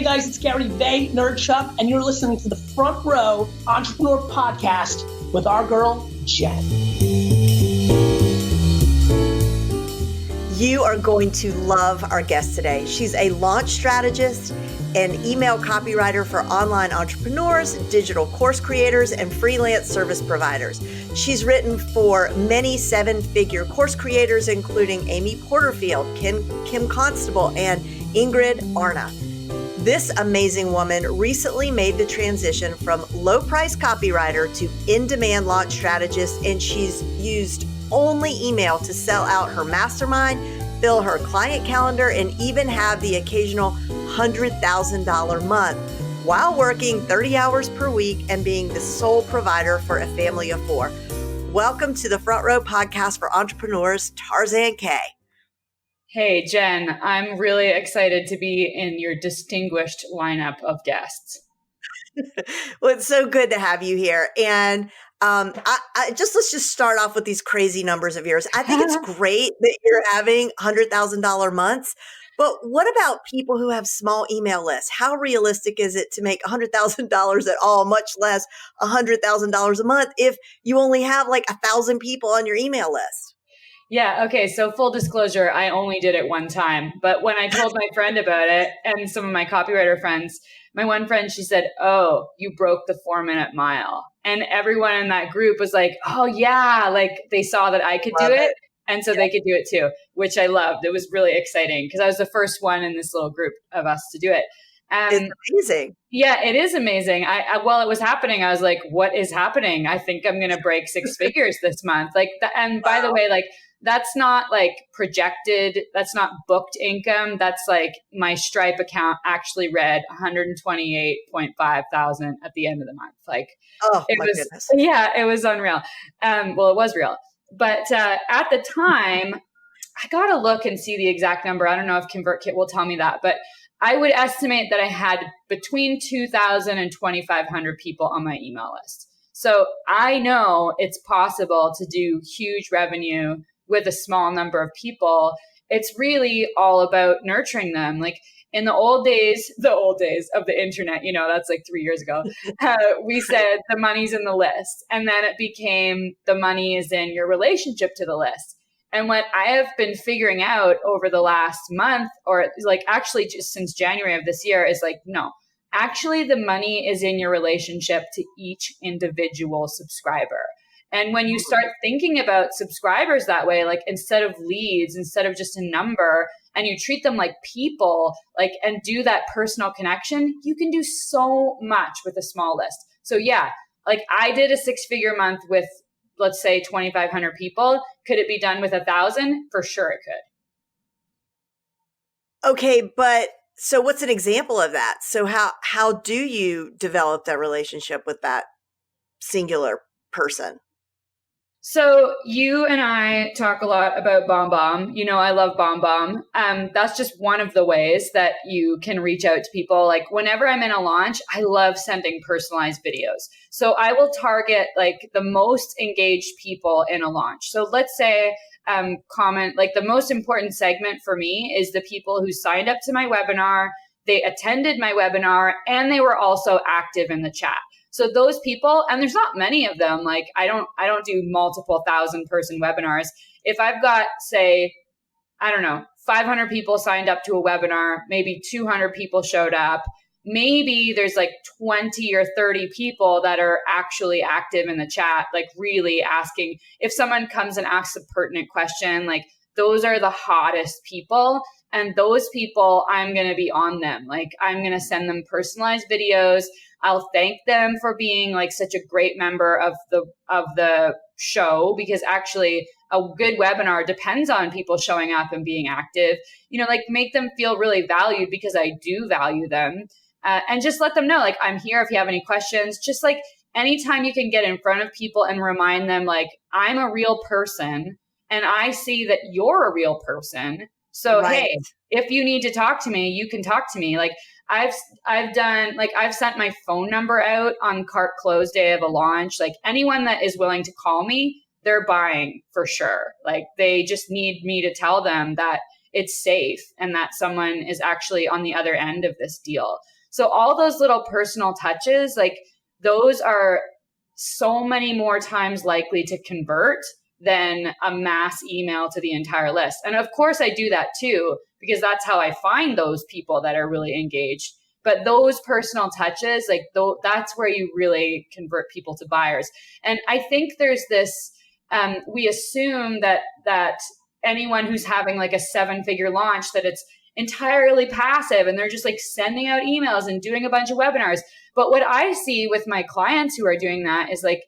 guys, it's Gary Vaynerchuk, and you're listening to the Front Row Entrepreneur Podcast with our girl, Jen. You are going to love our guest today. She's a launch strategist, an email copywriter for online entrepreneurs, digital course creators, and freelance service providers. She's written for many seven-figure course creators, including Amy Porterfield, Kim Constable, and IngridArna. This amazing woman recently made the transition from low-price copywriter to in-demand launch strategist, and she's used only email to sell out her mastermind, fill her client calendar, and even have the occasional $100,000 month while working 30 hours per week and being the sole provider for a family of four. Welcome to the Front Row Podcast for entrepreneurs, Tarzan K. Hey, Jen, I'm really excited to be in your distinguished lineup of guests. Well, it's so good to have you here. And let's just start off with these crazy numbers of yours. I think it's great that you're having $100,000 months, but what about people who have small email lists? How realistic is it to make $100,000 at all, much less $100,000 a month if you only have like 1,000 people on your email list? Yeah. Okay. So full disclosure, I only did it one time, but when I told my friend about it and some of my copywriter friends, my one friend, she said, "Oh, you broke the 4-minute mile." And everyone in that group was like, "Oh yeah." Like they saw that I could do it. And so they could do it too, which I loved. It was really exciting because I was the first one in this little group of us to do it. It's amazing. Yeah, it is amazing. While it was happening, I was like, what is happening? I think I'm going to break 6 figures this month. By the way, that's not like projected. That's not booked income. That's like my Stripe account actually read 128.5 thousand at the end of the month. Goodness. Yeah, it was unreal. Well, it was real. But at the time, I got to look and see the exact number. I don't know if ConvertKit will tell me that, but I would estimate that I had between 2,000 and 2,500 people on my email list. So I know it's possible to do huge revenue with a small number of people. It's really all about nurturing them. Like in the old days of the internet, that's like 3 years ago, we said the money's in the list. And then it became the money is in your relationship to the list. And what I have been figuring out over the last month, or like actually just since January of this year, is like, no, actually the money is in your relationship to each individual subscriber. And when you start thinking about subscribers that way, like instead of leads, instead of just a number, and you treat them like people, and do that personal connection, you can do so much with a small list. So yeah, I did a 6-figure month with, let's say 2,500 people. Could it be done with 1,000? For sure it could. Okay, but so what's an example of that? So how do you develop that relationship with that singular person? So you and I talk a lot about BombBomb. I love BombBomb. That's just one of the ways that you can reach out to people. Like whenever I'm in a launch, I love sending personalized videos. So I will target the most engaged people in a launch. So let's say the most important segment for me is the people who signed up to my webinar, they attended my webinar, and they were also active in the chat. So those people, and there's not many of them, I don't do multiple 1,000-person webinars. If I've got, say, 500 people signed up to a webinar, maybe 200 people showed up, maybe there's 20 or 30 people that are actually active in the chat, really asking. If someone comes and asks a pertinent question, those are the hottest people. And those people, I'm going to be on them. I'm going to send them personalized videos. I'll thank them for being such a great member of the show, because actually a good webinar depends on people showing up and being active, make them feel really valued, because I do value them, and just let them know, I'm here if you have any questions. Just anytime you can get in front of people and remind them, I'm a real person and I see that you're a real person. So, right. Hey, if you need to talk to me, you can talk to me. I've sent my phone number out on cart close day of a launch. Anyone that is willing to call me, they're buying for sure. They just need me to tell them that it's safe and that someone is actually on the other end of this deal. So all those little personal touches, like those are so many more times likely to convert than a mass email to the entire list. And of course I do that too, because that's how I find those people that are really engaged. But those personal touches, like that's where you really convert people to buyers. And I think there's this, we assume that anyone who's having like a 7-figure launch, that it's entirely passive and they're just like sending out emails and doing a bunch of webinars. But what I see with my clients who are doing that is like,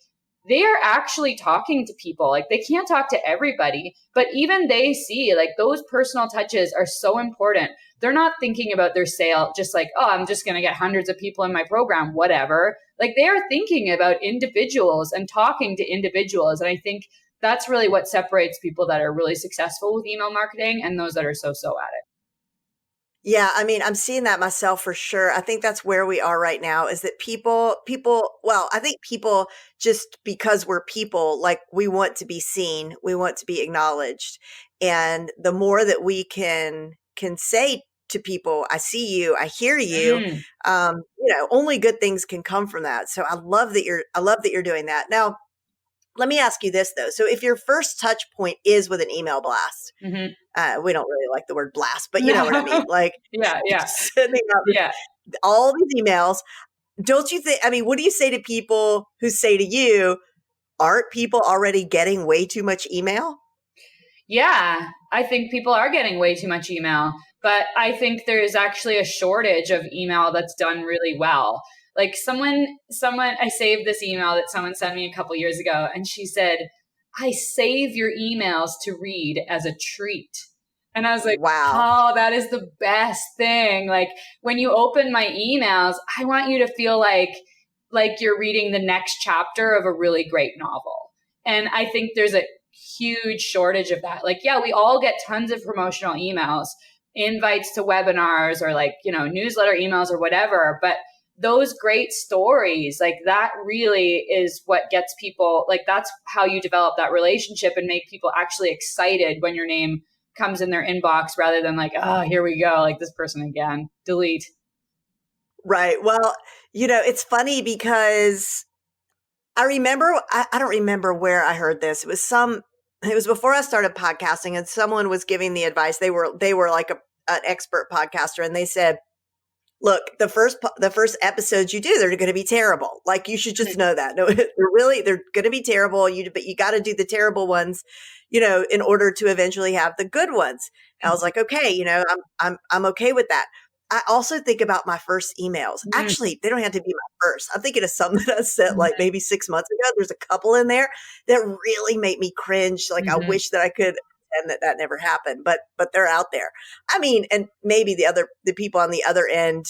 they are actually talking to people. Like they can't talk to everybody, but even they see like those personal touches are so important. They're not thinking about their sale just like, oh, I'm just going to get hundreds of people in my program, whatever. Like they are thinking about individuals and talking to individuals. And I think that's really what separates people that are really successful with email marketing and those that are so-so at it. Yeah, I mean, I'm seeing that myself for sure. I think that's where we are right now is that people, I think people just because we're people, like we want to be seen, we want to be acknowledged. And the more that we can say to people, I see you, I hear you, only good things can come from that. So I love that you're doing that. Now, let me ask you this though. So if your first touch point is with an email blast, we don't really like the word blast, but you know what I mean? Like, sending out all these emails. Don't you think, I mean, what do you say to people who say to you, aren't people already getting way too much email? Yeah, I think people are getting way too much email, but I think there is actually a shortage of email that's done really well. Like someone, I saved this email that someone sent me a couple years ago, and she said, I save your emails to read as a treat. And I was like, wow, that is the best thing. Like when you open my emails, I want you to feel like you're reading the next chapter of a really great novel. And I think there's a huge shortage of that. Like, yeah, we all get tons of promotional emails, invites to webinars or like, newsletter emails or whatever, but those great stories, like that really is what gets people, like that's how you develop that relationship and make people actually excited when your name comes in their inbox rather than like, oh, here we go, like this person again, delete. Right. Well, it's funny because I remember, I don't remember where I heard this. It was before I started podcasting and someone was giving the advice. They were like an expert podcaster and they said, look, the first episodes you do, they're going to be terrible. Like you should just know that. No, they're going to be terrible. But you got to do the terrible ones, in order to eventually have the good ones. And I was like, okay, I'm okay with that. I also think about my first emails. Actually, they don't have to be my first. I'm thinking of some that I sent like maybe 6 months ago. There's a couple in there that really make me cringe. Like I wish that I could. And that never happened, but they're out there. I mean, and maybe the people on the other end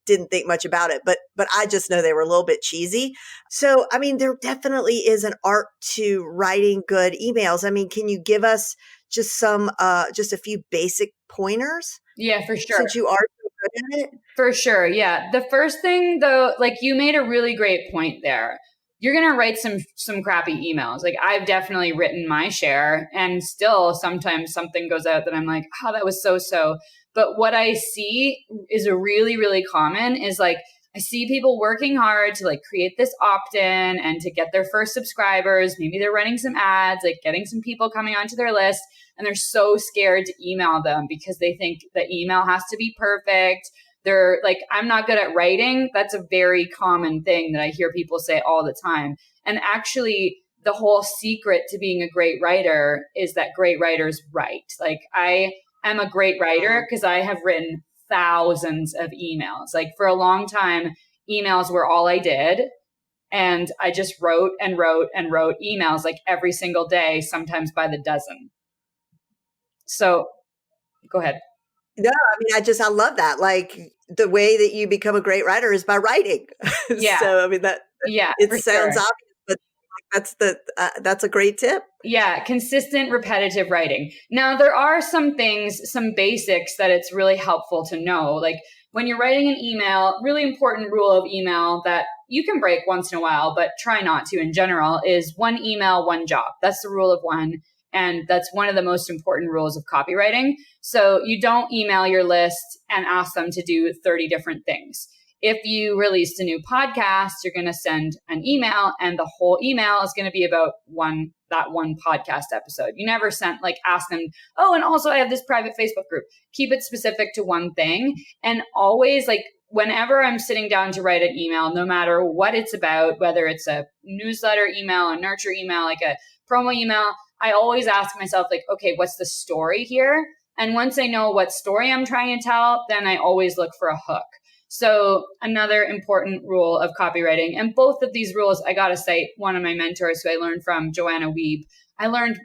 didn't think much about it, but I just know they were a little bit cheesy. So, I mean, there definitely is an art to writing good emails. I mean, can you give us just a few basic pointers? Yeah, for sure. Since you are so good at it. For sure. Yeah. The first thing though, like you made a really great point there. You're going to write some crappy emails. Like I've definitely written my share and still sometimes something goes out that I'm like, oh, that was so. But what I see is a really, really common is like, I see people working hard to like create this opt-in and to get their first subscribers. Maybe they're running some ads, like getting some people coming onto their list. And they're so scared to email them because they think the email has to be perfect. They're like, I'm not good at writing. That's a very common thing that I hear people say all the time. And actually, the whole secret to being a great writer is that great writers write. Like I am a great writer because I have written thousands of emails. Like for a long time, emails were all I did. And I just wrote and wrote and wrote emails like every single day, sometimes by the dozen. So go ahead. No, I mean, I love that. Like the way that you become a great writer is by writing. Yeah. So, I mean, it sounds obvious, but that's a great tip. Yeah. Consistent, repetitive writing. Now, there are some things, some basics that it's really helpful to know. Like when you're writing an email, really important rule of email that you can break once in a while, but try not to in general is 1 email, 1 job. That's the rule of 1. And that's one of the most important rules of copywriting. So you don't email your list and ask them to do 30 different things. if you released a new podcast, you're going to send an email, and the whole email is going to be about that one podcast episode. You never ask them, oh, and also I have this private Facebook group. Keep it specific to one thing. And always, whenever I'm sitting down to write an email, no matter what it's about, whether it's a newsletter email, a nurture email, like a promo email, I always ask myself, okay, what's the story here? And once I know what story I'm trying to tell, then I always look for a hook. So another important rule of copywriting, and both of these rules, I got to say, one of my mentors who I learned from, Joanna Wiebe,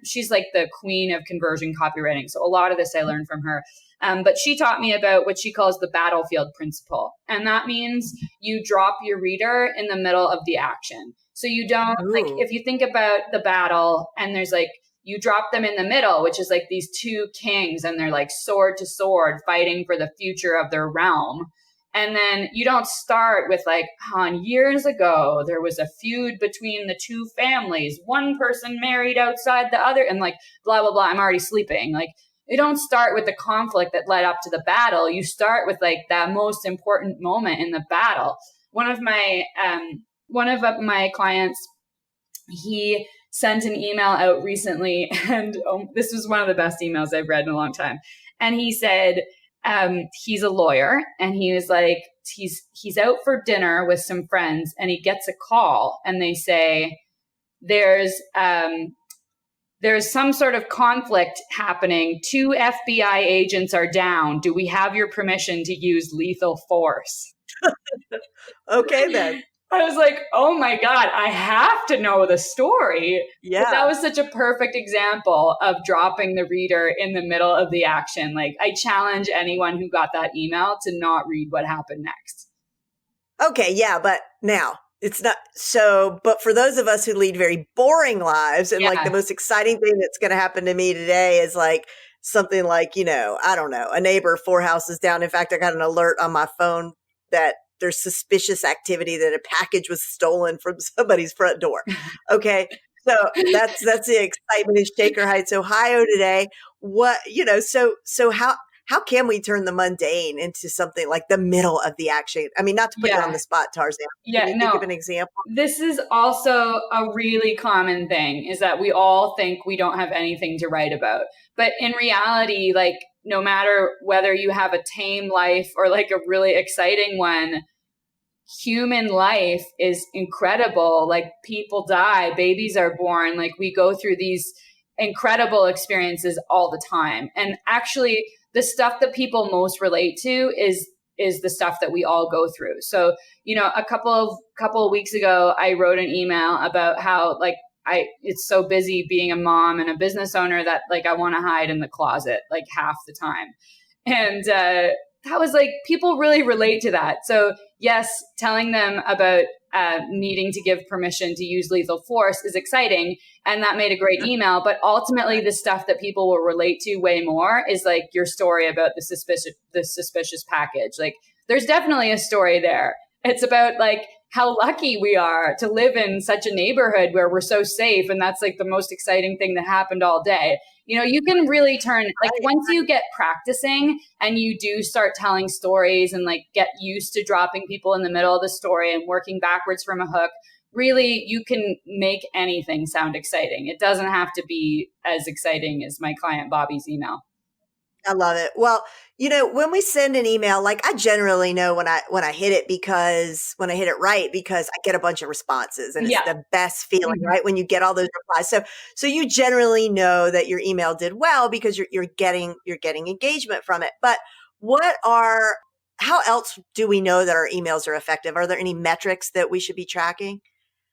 she's like the queen of conversion copywriting. So a lot of this I learned from her. But she taught me about what she calls the battlefield principle. And that means you drop your reader in the middle of the action. So you don't, if you think about the battle and there's you drop them in the middle, which is these two kings and they're sword to sword fighting for the future of their realm. And then you don't start with years ago, there was a feud between the two families. One person married outside the other and blah, blah, blah. I'm already sleeping. You don't start with the conflict that led up to the battle. You start with that most important moment in the battle. One of my clients, he sent an email out recently, and this was one of the best emails I've read in a long time. And he said, he's a lawyer, and he was he's out for dinner with some friends, and he gets a call, and they say, there's some sort of conflict happening. 2 FBI agents are down. Do we have your permission to use lethal force? Okay, then. I was like, oh my God, I have to know the story. Yeah. But that was such a perfect example of dropping the reader in the middle of the action. I challenge anyone who got that email to not read what happened next. Okay, yeah, but now it's not so, but for those of us who lead very boring lives and the most exciting thing that's going to happen to me today is something I don't know, a neighbor 4 houses down. In fact, I got an alert on my phone that there's suspicious activity that a package was stolen from somebody's front door. Okay. So that's the excitement in Shaker Heights, Ohio today. So how can we turn the mundane into something like the middle of the action? I mean, not to put you on the spot, Tarzan. Can you think of an example? This is also a really common thing, is that we all think we don't have anything to write about. But in reality, no matter whether you have a tame life or a really exciting one, human life is incredible. People die, babies are born. We go through these incredible experiences all the time. And actually, the stuff that people most relate to is the stuff that we all go through. So, a couple of weeks ago, I wrote an email about how it's so busy being a mom and a business owner that I want to hide in the closet half the time. And that was people really relate to that. So yes, telling them about needing to give permission to use lethal force is exciting. And that made a great email. But ultimately, the stuff that people will relate to way more is your story about the suspicious package. There's definitely a story there. It's about how lucky we are to live in such a neighborhood where we're so safe. And that's the most exciting thing that happened all day. You can really turn, once you get practicing and you do start telling stories and get used to dropping people in the middle of the story and working backwards from a hook, really you can make anything sound exciting. It doesn't have to be as exciting as my client Bobby's email. I love it. Well, when we send an email, I generally know when I hit it right, because I get a bunch of responses, and it's the best feeling, right? When you get all those replies. So you generally know that your email did well because you're getting engagement from it. But how else do we know that our emails are effective? Are there any metrics that we should be tracking?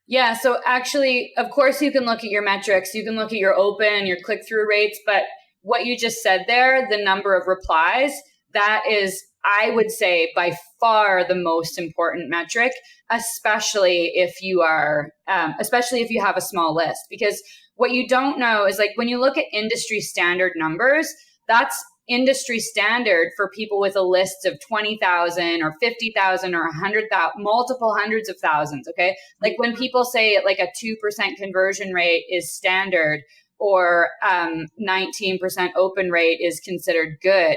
Yeah. So actually, of course, you can look at your metrics. You can look at your open and your click-through rates, but what you just said there, the number of replies, that is, I would say, by far the most important metric, especially if you have a small list. Because what you don't know is when you look at industry standard numbers, that's industry standard for people with a list of 20,000 or 50,000 or 100,000, multiple hundreds of thousands. Okay. When people say a 2% conversion rate is standard, or 19% open rate is considered good.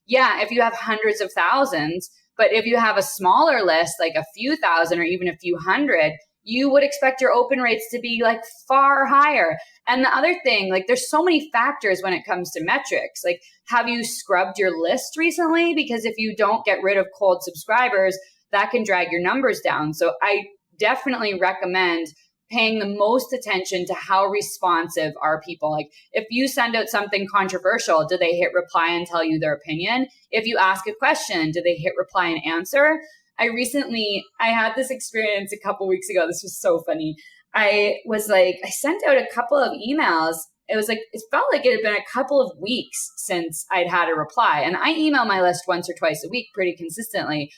If you have hundreds of thousands, But if you have a smaller list, like a few thousand or even a few hundred, you would expect your open rates to be like far higher. And the other thing, like there's so many factors when it comes to metrics. Like, have you scrubbed your list recently? Because if you don't get rid of cold subscribers, that can drag your numbers down. So I definitely recommend paying the most attention to how responsive are people. Like if you send out something controversial, do they hit reply and tell you their opinion? If you ask a question, do they hit reply and answer? I had this experience a couple weeks ago. This was so funny. I sent out a couple of emails. It felt like it had been a couple of weeks since I'd had a reply. And I email my list once or twice a week pretty consistently.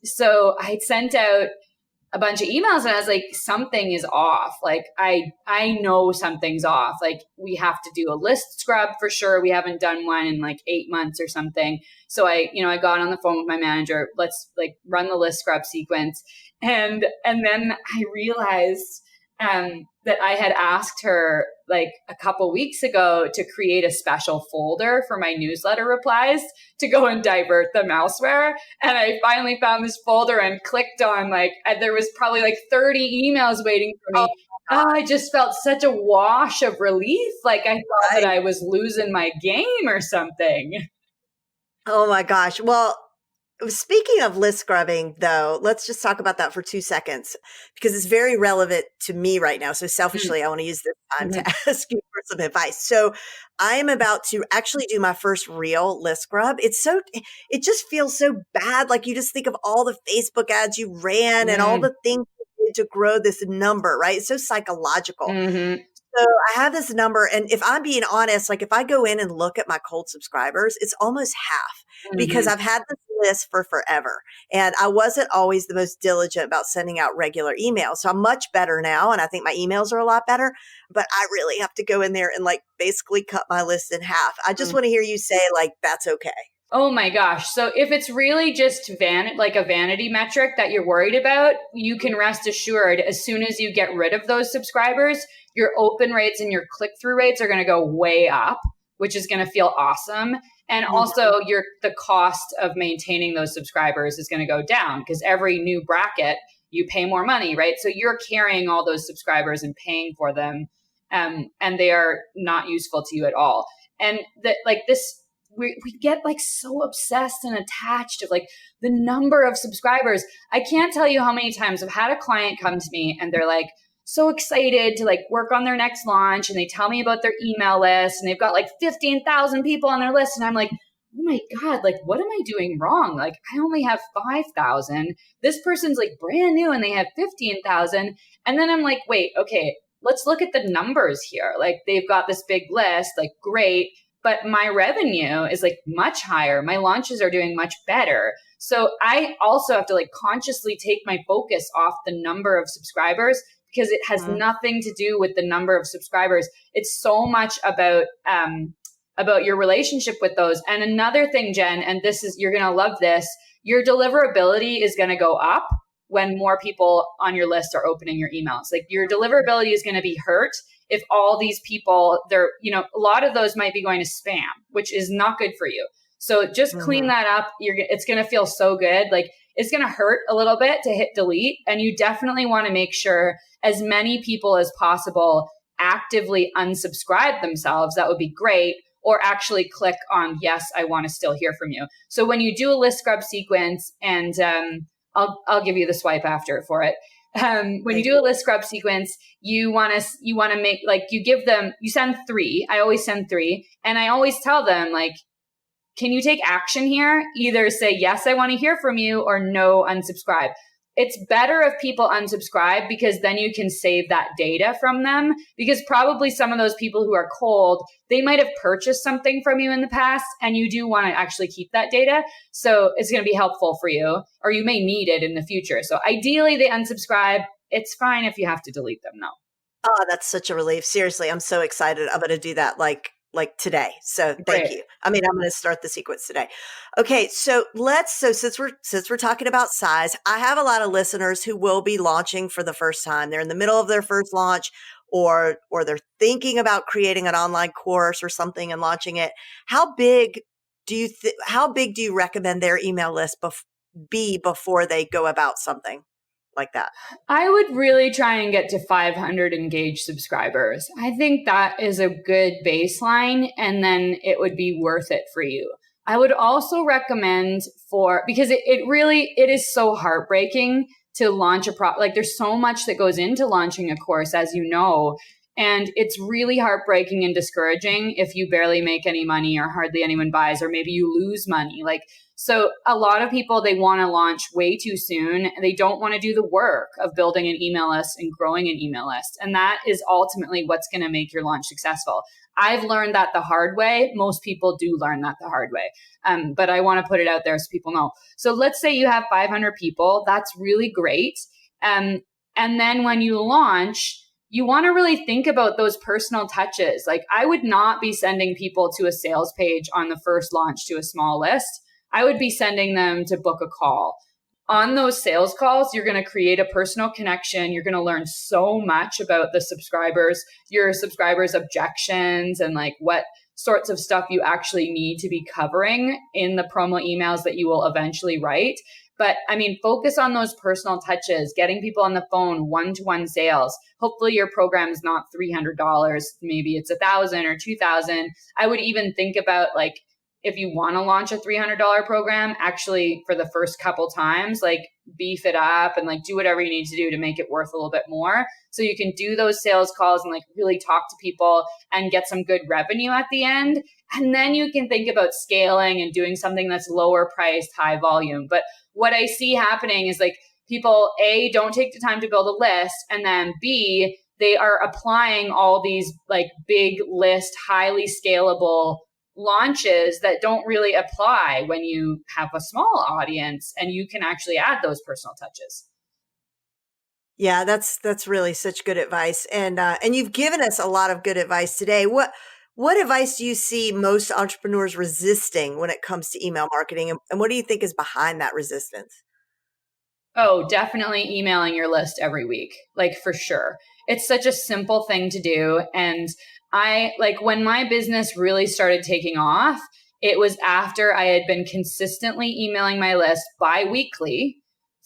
So I sent out a bunch of emails and I was like, something is off. Like I know something's off. Like we have to do a list scrub for sure. We haven't done one in like 8 months or something. So I got on the phone with my manager. Let's like run the list scrub sequence. And then I realized that I had asked her like a couple weeks ago to create a special folder for my newsletter replies to go and divert them elsewhere. And I finally found this folder and clicked on there was probably like 30 emails waiting for me. I just felt such a wash of relief. Like I thought that I was losing my game or something. Oh my gosh. Well, speaking of list scrubbing, though, let's just talk about that for 2 seconds because it's very relevant to me right now. So selfishly, I want to use this time to ask you for some advice. So I am about to actually do my first real list scrub. It just feels so bad. Like you just think of all the Facebook ads you ran and all the things you did to grow this number, right? It's so psychological. So I have this number, and if I'm being honest, like if I go in and look at my cold subscribers, it's almost half because I've had this list for forever. And I wasn't always the most diligent about sending out regular emails. So I'm much better now. And I think my emails are a lot better, but I really have to go in there and like basically cut my list in half. I just want to hear you say like, that's okay. Oh my gosh. So if it's really just like a vanity metric that you're worried about, you can rest assured as soon as you get rid of those subscribers, your open rates and your click-through rates are going to go way up, which is going to feel awesome. And also the cost of maintaining those subscribers is going to go down because every new bracket, you pay more money, right? So you're carrying all those subscribers and paying for them, and they are not useful to you at all. And we get like so obsessed and attached to like the number of subscribers. I can't tell you how many times I've had a client come to me and they're like so excited to like work on their next launch. And they tell me about their email list and they've got like 15,000 people on their list. And I'm like, oh my God, like what am I doing wrong? Like I only have 5,000. This person's like brand new and they have 15,000. And then I'm like, wait, okay, let's look at the numbers here. Like they've got this big list, like great. But my revenue is like much higher. My launches are doing much better. So I also have to like consciously take my focus off the number of subscribers because it has nothing to do with the number of subscribers. It's so much about your relationship with those. And another thing, Jen, and you're going to love this, your deliverability is going to go up when more people on your list are opening your emails. Like your deliverability is going to be hurt if all these people, a lot of those might be going to spam, which is not good for you. So just clean that up. It's going to feel so good. Like it's going to hurt a little bit to hit delete. And you definitely want to make sure as many people as possible actively unsubscribe themselves. That would be great. Or actually click on, yes, I want to still hear from you. So when you do a list scrub sequence, and I'll give you the swipe after for it. When you do a list scrub sequence, you want to make like you send 3. I always send 3, and I always tell them like, can you take action here? Either say yes, I want to hear from you, or no, unsubscribe. It's better if people unsubscribe because then you can save that data from them. Because probably some of those people who are cold, they might have purchased something from you in the past, and you do want to actually keep that data. So it's going to be helpful for you, or you may need it in the future. So ideally they unsubscribe. It's fine if you have to delete them though. Oh, that's such a relief. Seriously, I'm so excited. I'm going to do that like today. So thank you. I mean, I'm going to start the sequence today. Okay. So since we're talking about size, I have a lot of listeners who will be launching for the first time. They're in the middle of their first launch, or they're thinking about creating an online course or something and launching it. How big do you recommend their email list be before they go about something like that? I would really try and get to 500 engaged subscribers. I think that is a good baseline, and then it would be worth it for you. I would also recommend because it is so heartbreaking to launch like there's so much that goes into launching a course, as you know, and it's really heartbreaking and discouraging if you barely make any money or hardly anyone buys, or maybe you lose money. So a lot of people, they want to launch way too soon. They don't want to do the work of building an email list and growing an email list. And that is ultimately what's going to make your launch successful. I've learned that the hard way. Most people do learn that the hard way. But I want to put it out there so people know. So let's say you have 500 people. That's really great. And then when you launch, you want to really think about those personal touches. Like, I would not be sending people to a sales page on the first launch to a small list. I would be sending them to book a call. On those sales calls, you're going to create a personal connection. You're going to learn so much about your subscribers' objections, and like what sorts of stuff you actually need to be covering in the promo emails that you will eventually write. But I mean, focus on those personal touches, getting people on the phone, one-to-one sales. Hopefully your program is not $300. Maybe it's $1,000 or $2,000. I would even think about, like, if you want to launch a $300 program, actually for the first couple times, like, beef it up and like do whatever you need to do to make it worth a little bit more. So you can do those sales calls and like really talk to people and get some good revenue at the end. And then you can think about scaling and doing something that's lower priced, high volume. But what I see happening is, like, people, A, don't take the time to build a list, and then B, they are applying all these like big list, highly scalable launches that don't really apply when you have a small audience and you can actually add those personal touches. Yeah, that's really such good advice. And you've given us a lot of good advice today. What advice do you see most entrepreneurs resisting when it comes to email marketing? And what do you think is behind that resistance? Oh, definitely emailing your list every week, like, for sure. It's such a simple thing to do. And when my business really started taking off, it was after I had been consistently emailing my list bi-weekly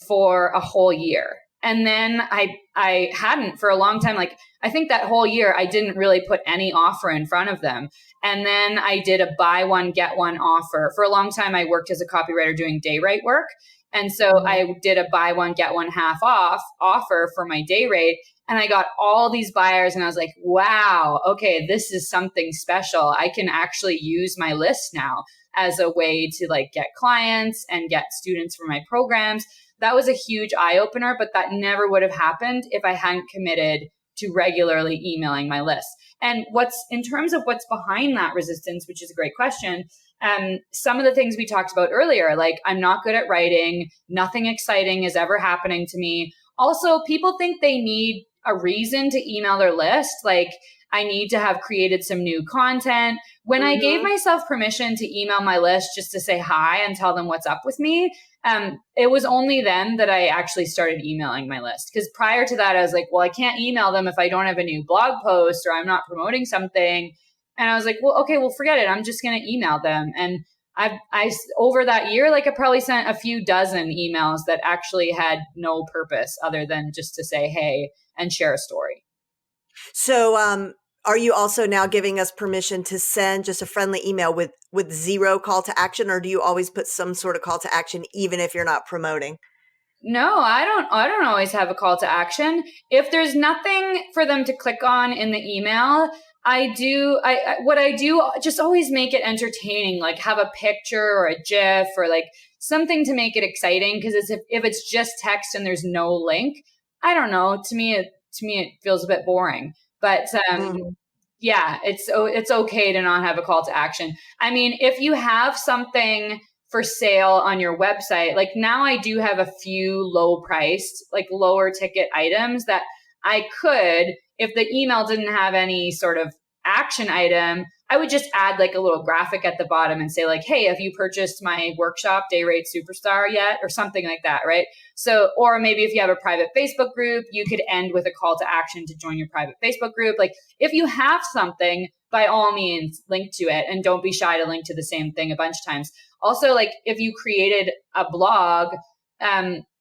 for a whole year. And then I hadn't for a long time. Like, I think that whole year I didn't really put any offer in front of them. And then I did a buy one, get one offer. For a long time, I worked as a copywriter doing day rate work. And so I did a buy one, get one half off offer for my day rate. And I got all these buyers, and I was like, wow, okay, this is something special. I can actually use my list now as a way to like get clients and get students for my programs. That was a huge eye opener, but that never would have happened if I hadn't committed to regularly emailing my list. And in terms of what's behind that resistance, which is a great question, some of the things we talked about earlier, like, I'm not good at writing, nothing exciting is ever happening to me. Also, people think they need a reason to email their list. Like, I need to have created some new content. When I gave myself permission to email my list just to say hi and tell them what's up with me, it was only then that I actually started emailing my list. Because prior to that, I was like, well, I can't email them if I don't have a new blog post or I'm not promoting something. And I was like, well, okay, well, forget it. I'm just going to email them. And I over that year, like, I probably sent a few dozen emails that actually had no purpose other than just to say, hey, and share a story. So, are you also now giving us permission to send just a friendly email with zero call to action, or do you always put some sort of call to action even if you're not promoting? No, I don't always have a call to action. If there's nothing for them to click on in the email, I just always make it entertaining, like have a picture or a GIF or like something to make it exciting. Because if it's just text and there's no link, I don't know. To me, it feels a bit boring. But yeah, it's okay to not have a call to action. I mean, if you have something for sale on your website, like now I do have a few low priced, like lower ticket items that I could, if the email didn't have any sort of action item, I would just add like a little graphic at the bottom and say like, hey, have you purchased my workshop Day Rate Superstar yet? Or something like that, right? So, or maybe if you have a private Facebook group, you could end with a call to action to join your private Facebook group. Like if you have something, by all means, link to it, and don't be shy to link to the same thing a bunch of times. Also, like if you created a blog,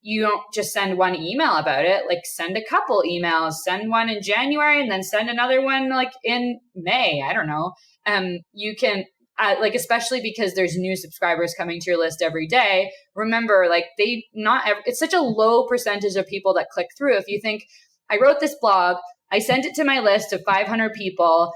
you don't just send one email about it, like send a couple emails, send one in January and then send another one like in May. I don't know. You can like, especially because there's new subscribers coming to your list every day. Remember, like it's such a low percentage of people that click through. If you think I wrote this blog, I sent it to my list of 500 people,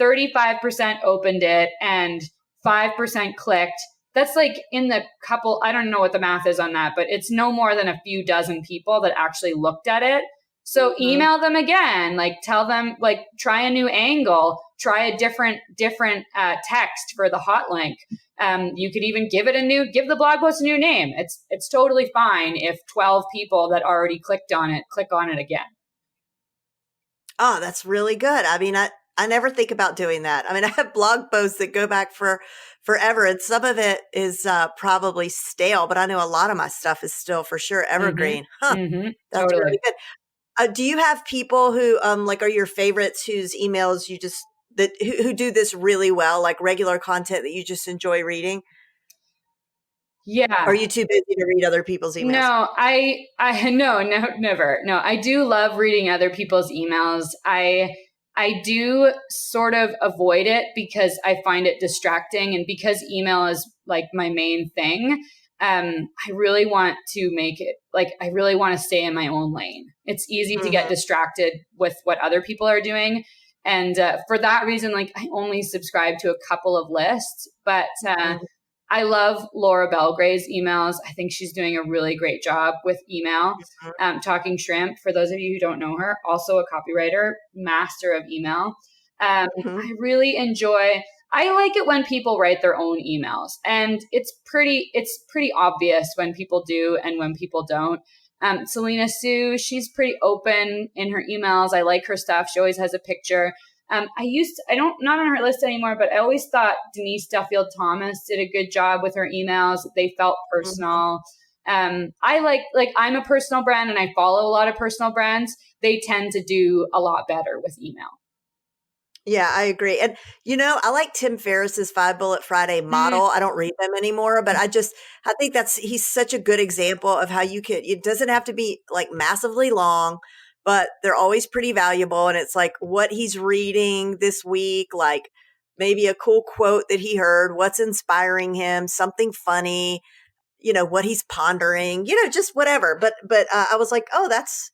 35% opened it and 5% clicked. That's like in the couple, I don't know what the math is on that, but it's no more than a few dozen people that actually looked at it. So email them again, like tell them, like try a new angle, try a different text for the hot link. You could even give the blog post a new name. It's totally fine if 12 people that already clicked on it, click on it again. Oh, that's really good. I mean, I never think about doing that. I mean, I have blog posts that go back for forever, and some of it is probably stale, but I know a lot of my stuff is still for sure evergreen. That's totally really good. Do you have people who like are your favorites whose emails you just who do this really well, like regular content that you just enjoy reading? Yeah. Or are you too busy to read other people's emails? No, no, never. No, I do love reading other people's emails. I do sort of avoid it because I find it distracting, and because email is like my main thing. I really want to make it like, I really want to stay in my own lane. It's easy to get distracted with what other people are doing. And for that reason, like I only subscribe to a couple of lists, but I love Laura Belgrave's emails. I think she's doing a really great job with email. Talking Shrimp, for those of you who don't know her, also a copywriter, master of email. I really enjoy, I like it when people write their own emails, and it's pretty obvious when people do and when people don't. Selena Sue, she's pretty open in her emails. I like her stuff. She always has a picture. Not on her list anymore, but I always thought Denise Duffield Thomas did a good job with her emails. They felt personal. I like I'm a personal brand and I follow a lot of personal brands. They tend to do a lot better with email. Yeah, I agree. And, I like Tim Ferriss's 5 Bullet Friday model. I don't read them anymore, but I think he's such a good example of how it doesn't have to be like massively long, but they're always pretty valuable. And it's like what he's reading this week, like maybe a cool quote that he heard, what's inspiring him, something funny, what he's pondering, just whatever. But I was like, oh, that's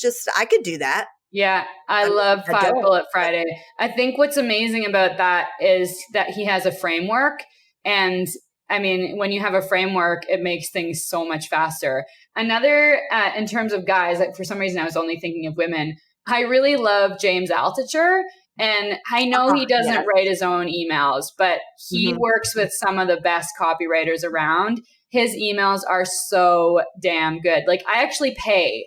just, I could do that. Yeah, I love 5 Bullet Friday. I think what's amazing about that is that he has a framework. And I mean, when you have a framework, it makes things so much faster. Another, in terms of guys, like for some reason, I was only thinking of women. I really love James Altucher. And I know he doesn't write his own emails, but he works with some of the best copywriters around. His emails are so damn good. Like I actually pay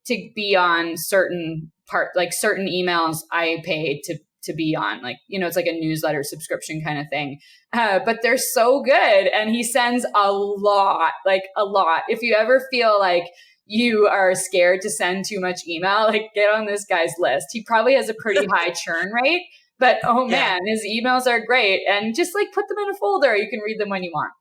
to be on certain emails I pay to be on, like, it's like a newsletter subscription kind of thing. But they're so good. And he sends a lot. If you ever feel like you are scared to send too much email, like get on this guy's list. He probably has a pretty high churn rate, but man, his emails are great. And just like put them in a folder. You can read them when you want.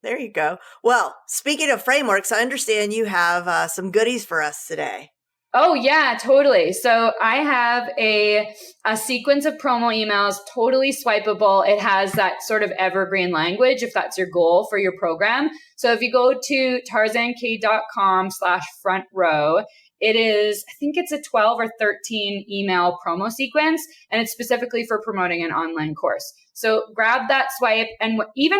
There you go. Well, speaking of frameworks, I understand you have some goodies for us today. Oh, yeah, totally. So I have a sequence of promo emails, totally swipeable. It has that sort of evergreen language, if that's your goal for your program. So if you go to tarzank.com/front row, it is, I think it's a 12 or 13 email promo sequence, and it's specifically for promoting an online course. So grab that swipe. And even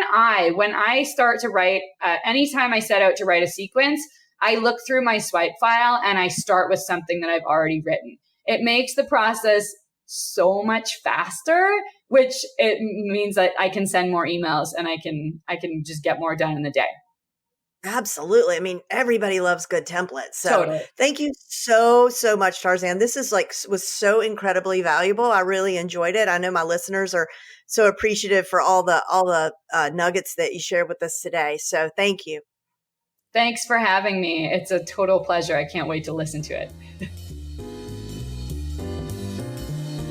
when I start to write, anytime I set out to write a sequence, I look through my swipe file and I start with something that I've already written. It makes the process so much faster, which it means that I can send more emails and I can just get more done in the day. Absolutely. I mean, everybody loves good templates. So totally. Thank you so much, Tarzan. This was so incredibly valuable. I really enjoyed it. I know my listeners are so appreciative for all the nuggets that you shared with us today. So thank you. Thanks for having me. It's a total pleasure. I can't wait to listen to it.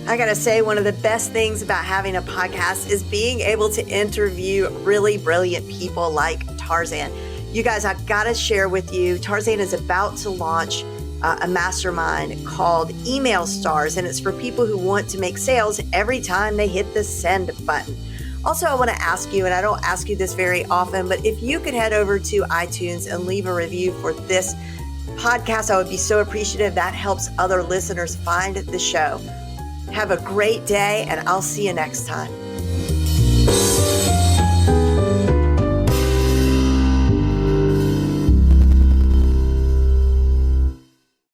I gotta say, one of the best things about having a podcast is being able to interview really brilliant people like Tarzan. You guys, I gotta share with you, Tarzan is about to launch a mastermind called Email Stars, and it's for people who want to make sales every time they hit the send button. Also, I want to ask you, and I don't ask you this very often, but if you could head over to iTunes and leave a review for this podcast, I would be so appreciative. That helps other listeners find the show. Have a great day, and I'll see you next time.